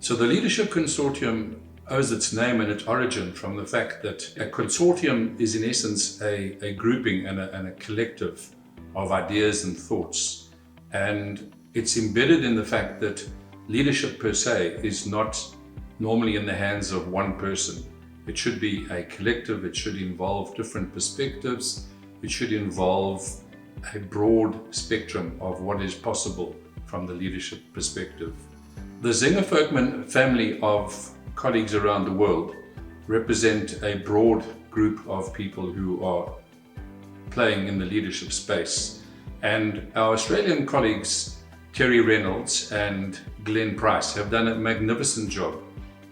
So the Leadership Consortium owes its name and its origin from the fact that a consortium is in essence a grouping and a collective of ideas and thoughts. And it's embedded in the fact that leadership per se is not normally in the hands of one person. It should be a collective, it should involve different perspectives, it should involve a broad spectrum of what is possible from the leadership perspective. The Zenger-Folkman family of colleagues around the world represent a broad group of people who are playing in the leadership space. And our Australian colleagues, Terry Reynolds and Glenn Price, have done a magnificent job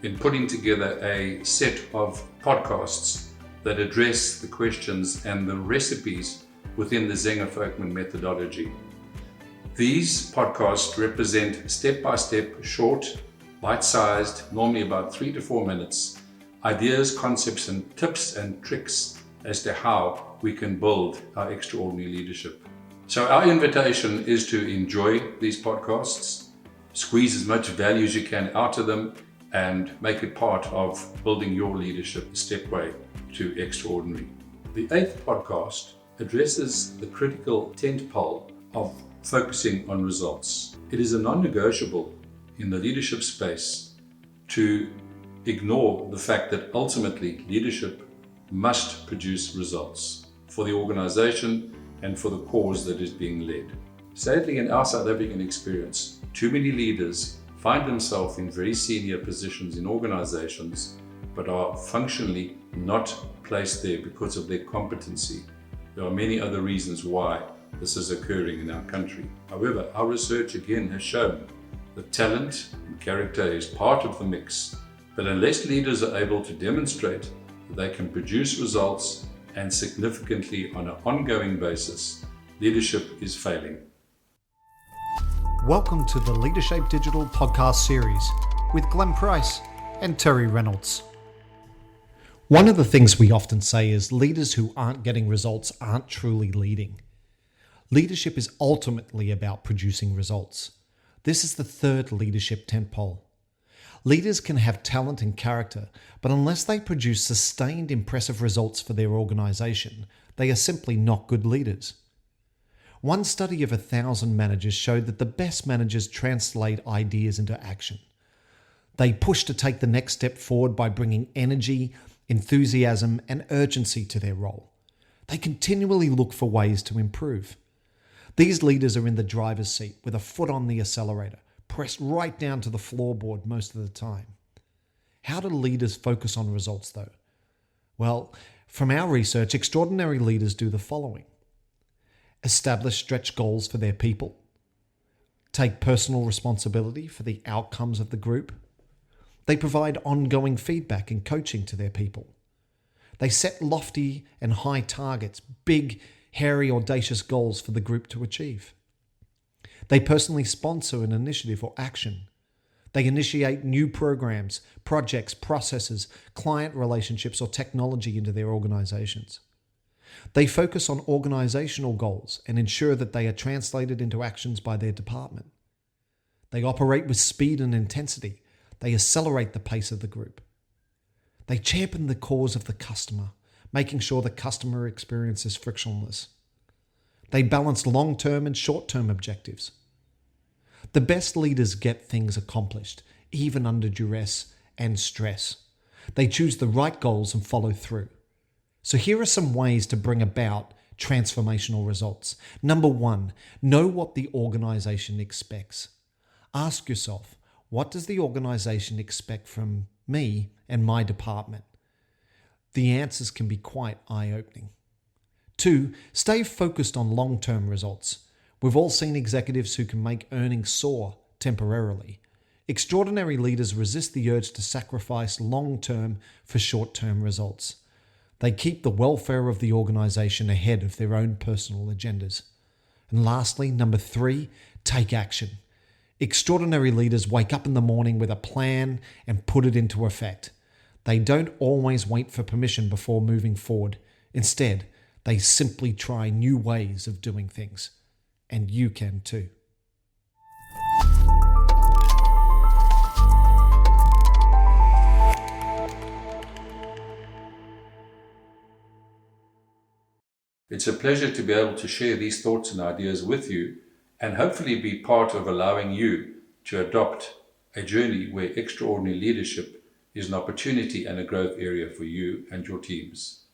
in putting together a set of podcasts that address the questions and the recipes within the Zenger-Folkman methodology. These podcasts represent step-by-step, short, bite-sized, normally about 3 to 4 minutes, ideas, concepts, and tips and tricks as to how we can build our extraordinary leadership. So our invitation is to enjoy these podcasts, squeeze as much value as you can out of them, and make it part of building your leadership stepway to extraordinary. The 8th podcast addresses the critical tentpole of focusing on results. It is a non-negotiable in the leadership space to ignore the fact that ultimately leadership must produce results for the organization and for the cause that is being led. Sadly, in our South African experience, too many leaders find themselves in very senior positions in organizations but are functionally not placed there because of their competency. There are many other reasons why this is occurring in our country. However, our research again has shown that talent and character is part of the mix, but unless leaders are able to demonstrate that they can produce results and significantly on an ongoing basis, leadership is failing. Welcome to the Leadership Digital podcast series with Glenn Price and Terry Reynolds. One of the things we often say is leaders who aren't getting results aren't truly leading. Leadership is ultimately about producing results. This is the third leadership tentpole. Leaders can have talent and character, but unless they produce sustained impressive results for their organization, they are simply not good leaders. One study of 1,000 managers showed that the best managers translate ideas into action. They push to take the next step forward by bringing energy, enthusiasm, and urgency to their role. They continually look for ways to improve. These leaders are in the driver's seat with a foot on the accelerator, pressed right down to the floorboard most of the time. How do leaders focus on results though? Well, from our research, extraordinary leaders do the following. Establish stretch goals for their people. Take personal responsibility for the outcomes of the group. They provide ongoing feedback and coaching to their people. They set lofty and high targets, big, hairy, audacious goals for the group to achieve. They personally sponsor an initiative or action. They initiate new programs, projects, processes, client relationships, or technology into their organizations. They focus on organizational goals and ensure that they are translated into actions by their department. They operate with speed and intensity. They accelerate the pace of the group. They champion the cause of the customer, making sure the customer experience is frictionless. They balance long-term and short-term objectives. The best leaders get things accomplished, even under duress and stress. They choose the right goals and follow through. So here are some ways to bring about transformational results. Number 1, know what the organization expects. Ask yourself, what does the organization expect from me and my department? The answers can be quite eye-opening. 2, stay focused on long-term results. We've all seen executives who can make earnings soar temporarily. Extraordinary leaders resist the urge to sacrifice long-term for short-term results. They keep the welfare of the organization ahead of their own personal agendas. And lastly, number 3, take action. Extraordinary leaders wake up in the morning with a plan and put it into effect. They don't always wait for permission before moving forward. Instead, they simply try new ways of doing things. And you can too. It's a pleasure to be able to share these thoughts and ideas with you and hopefully be part of allowing you to adopt a journey where extraordinary leadership is an opportunity and a growth area for you and your teams.